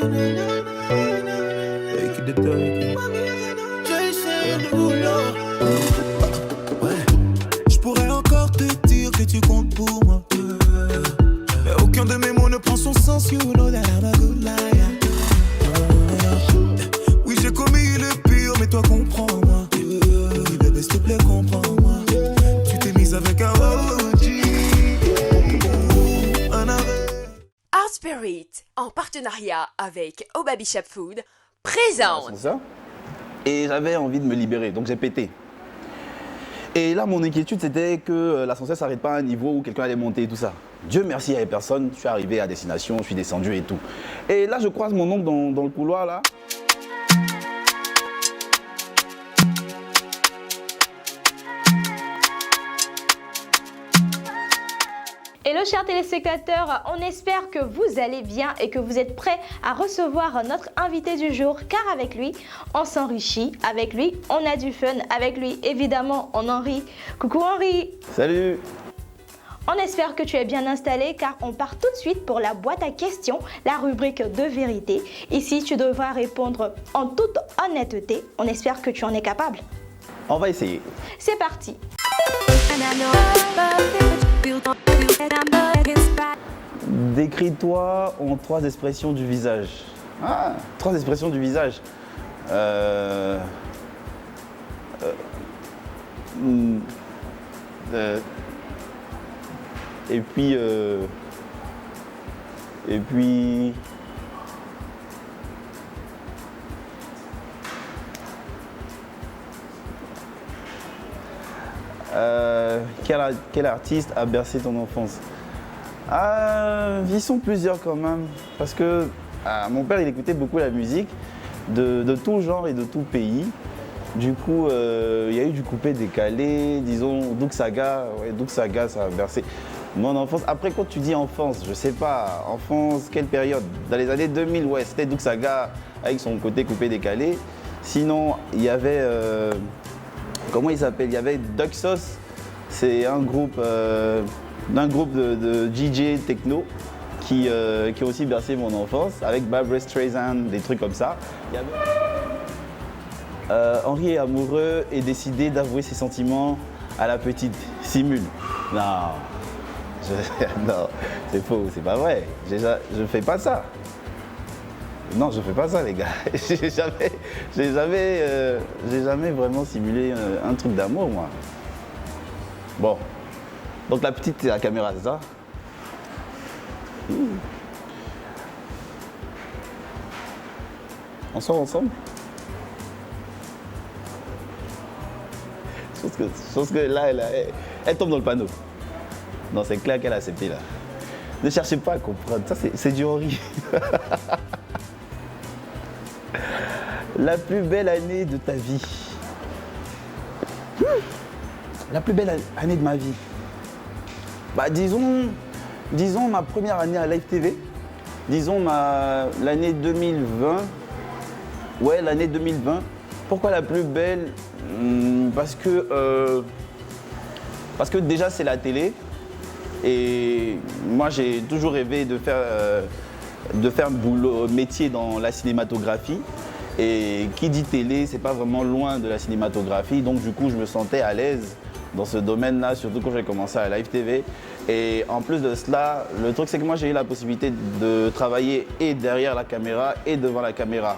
Take it, take it. Ouais. Je pourrais encore te dire que tu comptes pour moi. Mais aucun de mes mots ne prend son sens. You know that I'm a good liar. Oui, j'ai commis le pire, mais toi comprends-moi. Oui, bébé, s'il te plaît, comprends-moi. Tu t'es mise avec un OG. Art Spirit, en partenariat avec Obabi Shop Food, présente. Ça. Et j'avais envie de me libérer, donc j'ai pété. Et là, mon inquiétude, c'était que l'ascenseur ne s'arrête pas à un niveau où quelqu'un allait monter et tout ça. Dieu merci, il n'y avait personne. Je suis arrivé à destination, je suis descendu et tout. Et là, je croise mon oncle dans le couloir, là. Hello chers téléspectateurs, on espère que vous allez bien et que vous êtes prêts à recevoir notre invité du jour, car avec lui, on s'enrichit, avec lui, on a du fun, avec lui, évidemment, on en rit. Coucou Henri. Salut. On espère que tu es bien installé, car on part tout de suite pour la boîte à questions, la rubrique de vérité. Ici, tu devras répondre en toute honnêteté. On espère que tu en es capable. On va essayer. C'est parti. Décris-toi en 3 expressions du visage. Ah, 3 expressions du visage. Et puis... quel artiste a bercé ton enfance? Ils sont plusieurs quand même, parce que mon père il écoutait beaucoup la musique de tout genre et de tout pays. Du coup, il y a eu du coupé décalé, disons Doug Saga, ouais, Doug Saga ça a bercé mon enfance. Après quand tu dis enfance, je sais pas, enfance, quelle période? Dans les années 2000, ouais, c'était Doug Saga avec son côté coupé décalé. Sinon, il y avait, comment il s'appelle? Il y avait Duck Sauce, c'est un groupe de DJ techno qui a aussi bercé mon enfance, avec Barbra Streisand, des trucs comme ça. Henri est amoureux et décidé d'avouer ses sentiments à la petite. Simule. Non, non, c'est faux, c'est pas vrai. Je fais pas ça. Non, je fais pas ça, les gars. J'ai jamais vraiment simulé un truc d'amour, moi. Bon. Donc la petite, c'est la caméra, c'est ça? On sort ensemble? Je pense que là, elle tombe dans le panneau. Non, c'est clair qu'elle a accepté, là. Ne cherchez pas à comprendre, ça c'est du Henri. La plus belle année de ta vie. La plus belle année de ma vie. Bah disons ma première année à Live TV. Disons l'année 2020. Ouais, l'année 2020. Pourquoi la plus belle? Parce que déjà c'est la télé. Et moi j'ai toujours rêvé de faire un métier dans la cinématographie. Et qui dit télé, c'est pas vraiment loin de la cinématographie. Donc du coup je me sentais à l'aise dans ce domaine-là, surtout quand j'ai commencé à Live TV. Et en plus de cela, le truc c'est que moi j'ai eu la possibilité de travailler et derrière la caméra et devant la caméra.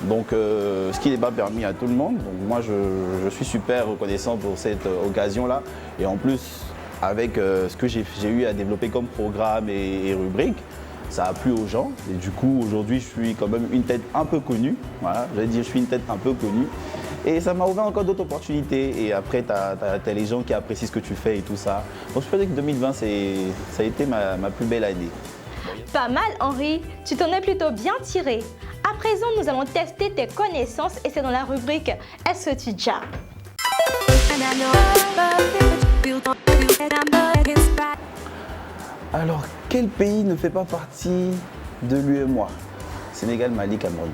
Donc ce qui n'est pas permis à tout le monde. Donc moi je suis super reconnaissant pour cette occasion-là. Et en plus, avec ce que j'ai eu à développer comme programme et rubrique, ça a plu aux gens. Et du coup aujourd'hui je suis quand même une tête un peu connue. Voilà, j'allais dire je suis une tête un peu connue. Et ça m'a ouvert encore d'autres opportunités. Et après, tu as les gens qui apprécient ce que tu fais et tout ça. Donc je peux dire que 2020, ça a été ma plus belle année. Pas mal, Henri. Tu t'en es plutôt bien tiré. À présent, nous allons tester tes connaissances et c'est dans la rubrique Est-ce que tu déjà? Alors, quel pays ne fait pas partie de l'UEMOA? Sénégal, Mali, Cameroun.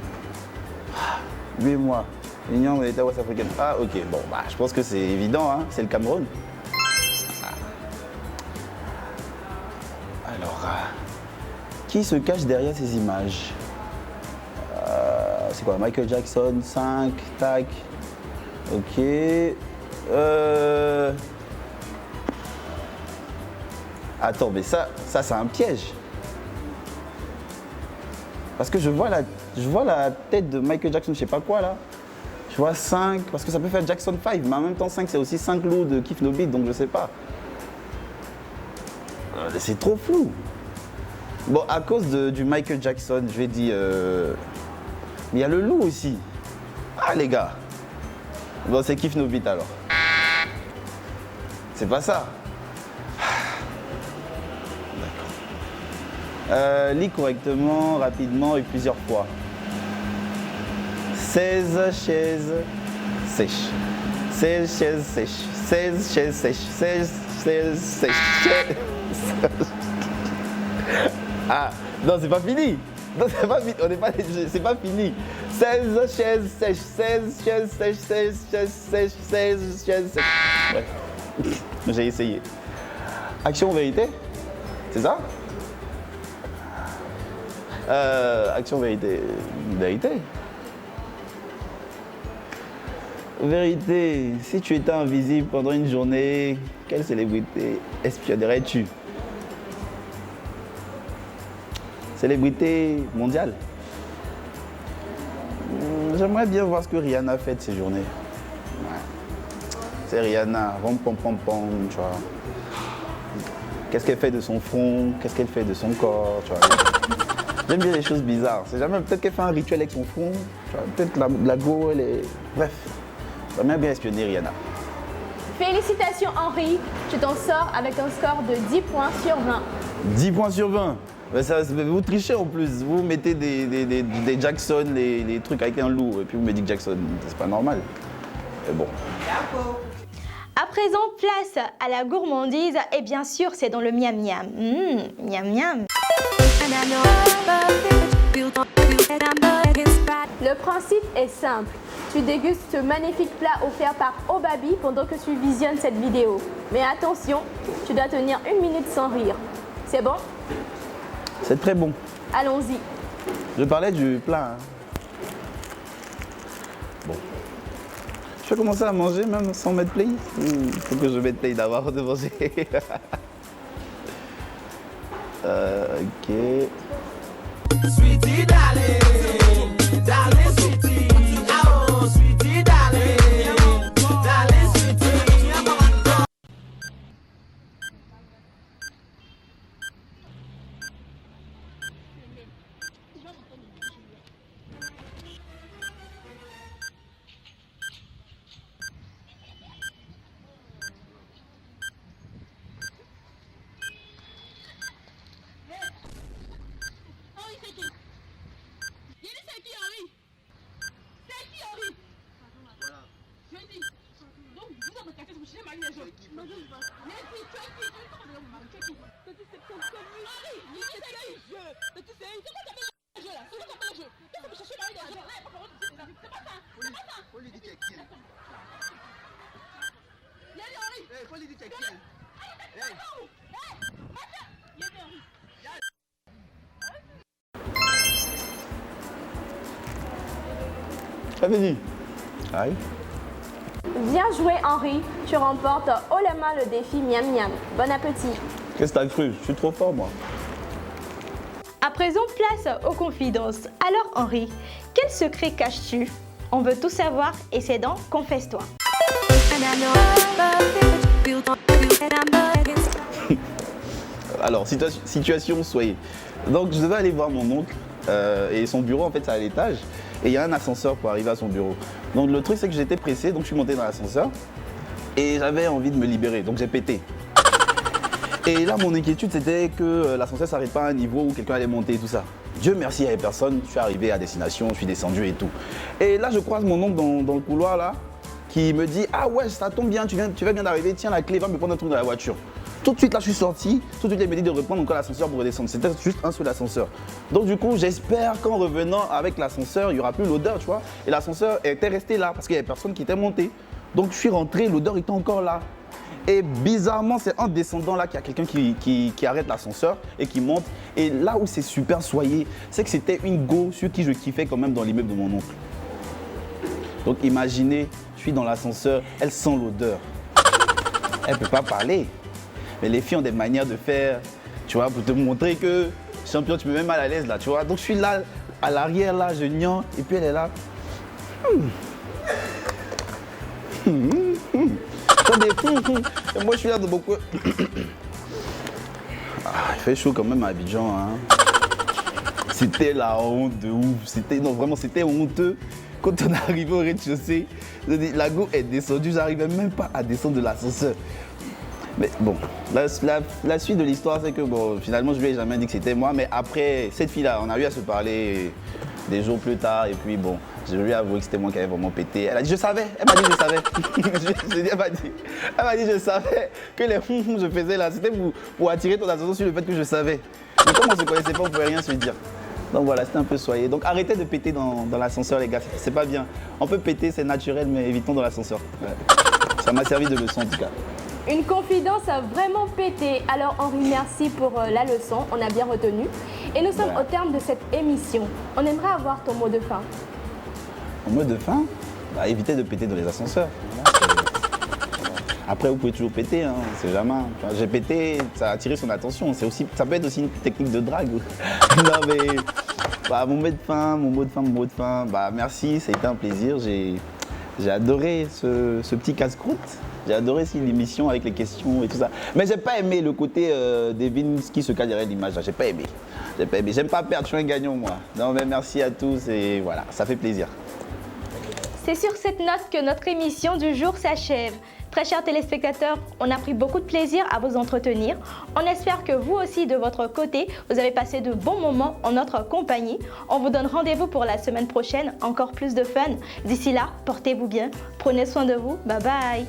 L'UEMOA. L'Union de l'État ouest-africaine. Ah ok, bon, bah, je pense que c'est évident, hein, c'est le Cameroun. Alors, qui se cache derrière ces images? c'est quoi? Michael Jackson, 5, tac. Ok. Attends, mais ça c'est un piège. Parce que je vois la tête de Michael Jackson, je sais pas quoi là. Je vois 5, parce que ça peut faire Jackson 5, mais en même temps 5 c'est aussi 5 loups de Kiff No Beat, donc je sais pas. C'est trop flou. Bon, à cause du Michael Jackson, je vais dire... Mais il y a le loup aussi. Ah les gars. Bon, c'est Kiff No Beat alors. C'est pas ça. D'accord. Lis correctement, rapidement et plusieurs fois. 16 chaises sèches. 16 chaises sèches. 16 chaises sèches. 16 chaises sèches. Ah, non, c'est pas fini. Non, c'est pas fini. On n'est pas... C'est pas fini. 16 chaises sèches. 16 chaises sèches. 16 chaises sèches. 16 chaises sèches. Ouais. J'ai essayé. Action vérité? C'est ça? Action vérité. Vérité. Vérité. Si tu étais invisible pendant une journée, quelle célébrité espionnerais-tu? Célébrité mondiale. J'aimerais bien voir ce que Rihanna fait de ces journées. Ouais. C'est Rihanna, rom pom pom pom, tu vois. Qu'est-ce qu'elle fait de son front? Qu'est-ce qu'elle fait de son corps, tu vois. J'aime bien les choses bizarres. C'est jamais peut-être qu'elle fait un rituel avec son front, tu vois. Peut-être la go, elle est... Bref, j'aimerais bien espionner Rihanna. Félicitations Henri, tu t'en sors avec un score de 10 points sur 20. 10 points sur 20. Vous trichez en plus, vous mettez des Jackson, les trucs avec un loup, et puis vous me dites Jackson, c'est pas normal. Mais bon. À présent, place à la gourmandise, et bien sûr, c'est dans le miam miam. Miam miam. Le principe est simple. Tu dégustes ce magnifique plat offert par Obabi pendant que tu visionnes cette vidéo. Mais attention, tu dois tenir 1 minute sans rire. C'est bon? C'est très bon. Allons-y. Je parlais du plat. Hein. Bon. Je vais commencer à manger même sans mettre play. Il faut que je mette play d'abord de manger. Ok. Sweetie darling, darling sweetie, oh sweetie darling, darling sweetie. Vas-y. Aïe. Bien joué Henri, tu remportes haut la main le défi miam miam. Bon appétit. Qu'est-ce que t'as cru? Je suis trop fort moi. À présent, place aux confidences. Alors Henri, quel secret caches-tu? On veut tout savoir et c'est dans Confesse-toi. Alors, situation soyez. Donc je devais aller voir mon oncle et son bureau en fait c'est à l'étage et il y a un ascenseur pour arriver à son bureau. Donc le truc c'est que j'étais pressé, donc je suis monté dans l'ascenseur et j'avais envie de me libérer, donc j'ai pété. Et là mon inquiétude c'était que l'ascenseur s'arrête pas à un niveau où quelqu'un allait monter et tout ça. Dieu merci, il n'y avait personne, je suis arrivé à destination, je suis descendu et tout. Et là je croise mon oncle dans le couloir là qui me dit « Ah ouais, ça tombe bien, tu vas bien d'arriver, tiens la clé, va me prendre un truc dans la voiture ». Tout de suite là je suis sorti, tout de suite il m'a dit de reprendre encore l'ascenseur pour redescendre. C'était juste un seul ascenseur. Donc du coup j'espère qu'en revenant avec l'ascenseur, il n'y aura plus l'odeur, tu vois. Et l'ascenseur était resté là parce qu'il n'y avait personne qui était monté. Donc je suis rentré, l'odeur était encore là. Et bizarrement, c'est en descendant là qu'il y a quelqu'un qui arrête l'ascenseur et qui monte. Et là où c'est super soyé, c'est que c'était une go sur qui je kiffais quand même dans l'immeuble de mon oncle. Donc imaginez, je suis dans l'ascenseur, elle sent l'odeur. Elle ne peut pas parler. Mais les filles ont des manières de faire, tu vois, pour te montrer que, champion, tu me mets mal à l'aise là, tu vois. Donc je suis là, à l'arrière là, je niant, et puis elle est là. Attendez, et moi je suis là de beaucoup. Il fait chaud quand même à Abidjan. Hein. C'était la honte de ouf. Non, vraiment, c'était honteux. Quand on est arrivé au rez-de-chaussée, la go est descendue, j'arrivais même pas à descendre de l'ascenseur. Mais bon, la suite de l'histoire, c'est que bon, finalement, je lui ai jamais dit que c'était moi. Mais après, cette fille-là, on a eu à se parler des jours plus tard. Et puis bon, je lui ai avoué que c'était moi qui avais vraiment pété. Elle a dit, je savais. Elle m'a dit, je savais. Elle m'a dit, je savais que les je faisais là, c'était pour attirer ton attention sur le fait que je savais. Mais comme on ne se connaissait pas, on ne pouvait rien se dire. Donc voilà, c'était un peu soyé. Donc arrêtez de péter dans l'ascenseur, les gars. C'est pas bien. On peut péter, c'est naturel, mais évitons dans l'ascenseur. Ouais. Ça m'a servi de leçon en tout cas. Une confidence a vraiment pété. Alors Henri, merci pour la leçon, on a bien retenu. Et nous sommes au terme de cette émission. On aimerait avoir ton mot de fin. Mon mot de fin, bah, évitez de péter dans les ascenseurs. Après, vous pouvez toujours péter, hein, c'est jamais. Enfin, j'ai pété, ça a attiré son attention. Ça peut être aussi une technique de drague. Non mais, bah, mon mot de fin, bah, merci, ça a été un plaisir. J'ai adoré ce petit casse-croûte. J'ai adoré l'émission avec les questions et tout ça. Mais j'ai pas aimé le côté Devin qui se cache derrière l'image. J'ai pas aimé. J'aime pas perdre, je suis un gagnant moi. Non mais merci à tous et voilà, ça fait plaisir. C'est sur cette note que notre émission du jour s'achève. Très chers téléspectateurs, on a pris beaucoup de plaisir à vous entretenir. On espère que vous aussi, de votre côté, vous avez passé de bons moments en notre compagnie. On vous donne rendez-vous pour la semaine prochaine, encore plus de fun. D'ici là, portez-vous bien, prenez soin de vous, bye bye.